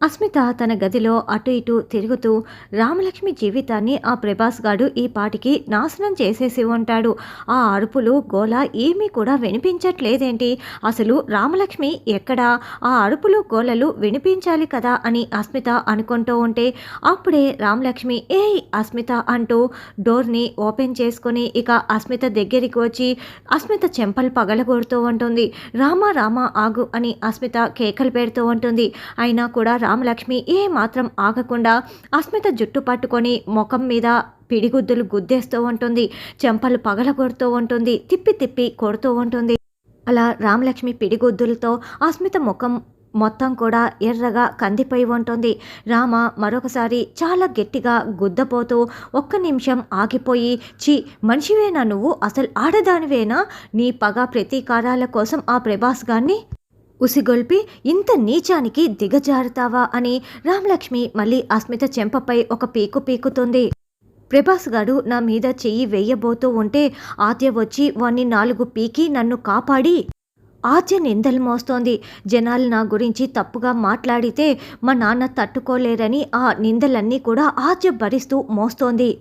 అస్మిత తన గదిలో అటు ఇటు తిరుగుతూ రామలక్ష్మి జీవితాన్ని ఆ ప్రభాస్ గాడు ఈ పాటికి నాశనం చేసేసి ఉంటాడు. ఆ అరుపులు గోల ఏమీ కూడా వినిపించట్లేదేంటి, అసలు రామలక్ష్మి ఎక్కడా, ఆ అరుపులు గోలలు వినిపించాలి కదా అని అస్మిత అనుకుంటూ ఉంటే అప్పుడే రామలక్ష్మి ఏయ్ అస్మిత అంటూ డోర్ని ఓపెన్ చేసుకొని ఇక అస్మిత దగ్గరికి వచ్చి అస్మిత చెంపలు పగలగొడుతూ ఉంటుంది. రామా రామా ఆగు అని అస్మిత కేకలు పెడుతూ ఉంటుంది. అయినా కూడా రామలక్ష్మి ఏ మాత్రం ఆగకుండా అస్మిత జుట్టు పట్టుకొని ముఖం మీద పిడిగుద్దులు గుద్దేస్తూ ఉంటుంది. చెంపలు పగలగొడుతూ ఉంటుంది. తిప్పి తిప్పి కొడుతూ ఉంటుంది. అలా రామలక్ష్మి పిడిగుద్దులతో అస్మిత ముఖం మొత్తం కూడా ఎర్రగా కందిపోయి ఉంటుంది. రామ మరొకసారి చాలా గట్టిగా గుద్దపోతూ ఒక్క నిమిషం ఆగిపోయి, ఛీ మనిషివేనా నువ్వు, అసలు ఆడదానివేనా, నీ పగ ప్రతీకారాల కోసం ఆ ప్రభాస్ గాన్ని ఉసిగొల్పి ఇంత నీచానికి దిగజారుతావా అని రామలక్ష్మి మళ్ళీ అస్మిత చెంపపై ఒక పీకు పీకుతుంది. ప్రభాస్ గాడు నా మీద చెయ్యి వెయ్యబోతూ ఉంటే ఆద్య వచ్చి వాణ్ణి 4 పీకి నన్ను కాపాడి ఆద్య నిందలు మోస్తోంది. జనాలు నా గురించి తప్పుగా మాట్లాడితే మా నాన్న తట్టుకోలేరని ఆ నిందలన్నీ కూడా ఆద్య భరిస్తూ మోస్తోంది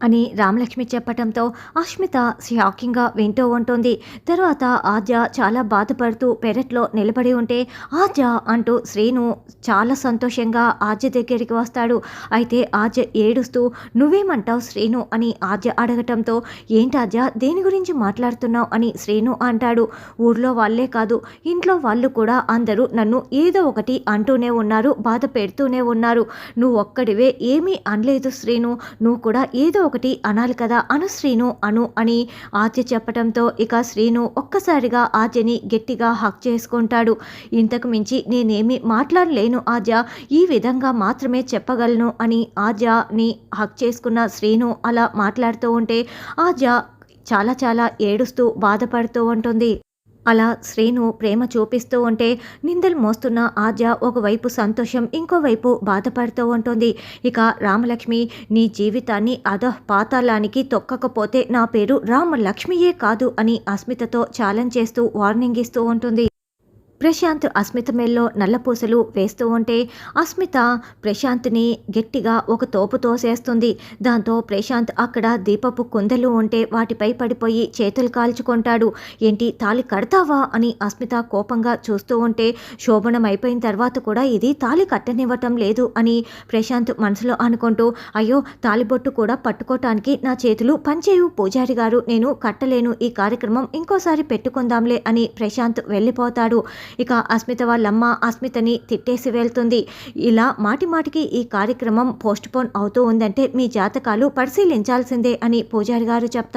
అని రామలక్ష్మి చెప్పటంతో అస్మిత షాకింగ్గా వింటూ ఉంటుంది. తర్వాత ఆద్య చాలా బాధపడుతూ పెరట్లో నిలబడి ఉంటే ఆద్య అంటూ శ్రీను చాలా సంతోషంగా ఆద్య దగ్గరికి వస్తాడు. అయితే ఆద్య ఏడుస్తూ నువ్వేమంటావు శ్రీను అని ఆద్య అడగటంతో ఏంటి ఆద్య దేని గురించి మాట్లాడుతున్నావు అని శ్రీను అంటాడు. ఊర్లో వాళ్ళే కాదు ఇంట్లో వాళ్ళు కూడా అందరూ నన్ను ఏదో ఒకటి అంటూనే ఉన్నారు, బాధ పెడుతూనే ఉన్నారు. నువ్వు ఒక్కడివే ఏమీ అనలేదు శ్రీను, నువ్వు కూడా ఏదో ఒకటి అనాలి కదా, అను శ్రీను అను అని ఆద్య చెప్పటంతో ఇక శ్రీను ఒక్కసారిగా ఆద్యని గట్టిగా హక్ చేసుకుంటాడు. ఇంతకు మించి నేనేమీ మాట్లాడలేను ఆద్య, ఈ విధంగా మాత్రమే చెప్పగలను అని ఆద్యని హక్ చేసుకున్న శ్రీను అలా మాట్లాడుతూ ఉంటే ఆద్య చాలా చాలా ఏడుస్తూ బాధపడుతూ ఉంటుంది. అలా శ్రీను ప్రేమ చూపిస్తూ ఉంటే నిందలు మోస్తున్న ఆద్య ఒకవైపు సంతోషం, ఇంకోవైపు బాధపడుతూ ఉంటుంది. ఇక రామలక్ష్మి నీ జీవితాన్ని పాతాళానికి తొక్కకపోతే నా పేరు రామలక్ష్మియే కాదు అని అస్మితతో ఛాలెంజ్ చేస్తూ వార్నింగ్ ఇస్తూ ఉంటుంది. ప్రశాంత్ అస్మిత మెల్లో నల్లపూసలు వేస్తూ ఉంటే అస్మిత ప్రశాంత్ని గట్టిగా ఒక తోపు తోసేస్తుంది. దాంతో ప్రశాంత్ అక్కడ దీపపు కుందలు ఉంటే వాటిపై పడిపోయి చేతులు కాల్చుకుంటాడు. ఏంటి తాళి కడతావా అని అస్మిత కోపంగా చూస్తూ ఉంటే శోభనం అయిపోయిన తర్వాత కూడా ఇది తాళి కట్టనివ్వటం లేదు అని ప్రశాంత్ మనసులో అనుకుంటూ అయ్యో తాళిబొట్టు కూడా పట్టుకోవటానికి నా చేతులు పనిచేయు పూజారి గారు, నేను కట్టలేను, ఈ కార్యక్రమం ఇంకోసారి పెట్టుకుందాంలే అని ప్రశాంత్ వెళ్ళిపోతాడు. ఇక అస్మిత వాళ్ళమ్మ అస్మితని తిట్టేసి వెళ్తుంది. ఇలా మాటి మాటికి ఈ కార్యక్రమం పోస్ట్ పోన్ అవుతూ ఉందంటే మీ జాతకాలు పరిశీలించాల్సిందే అని పూజారి గారు చెప్తారు.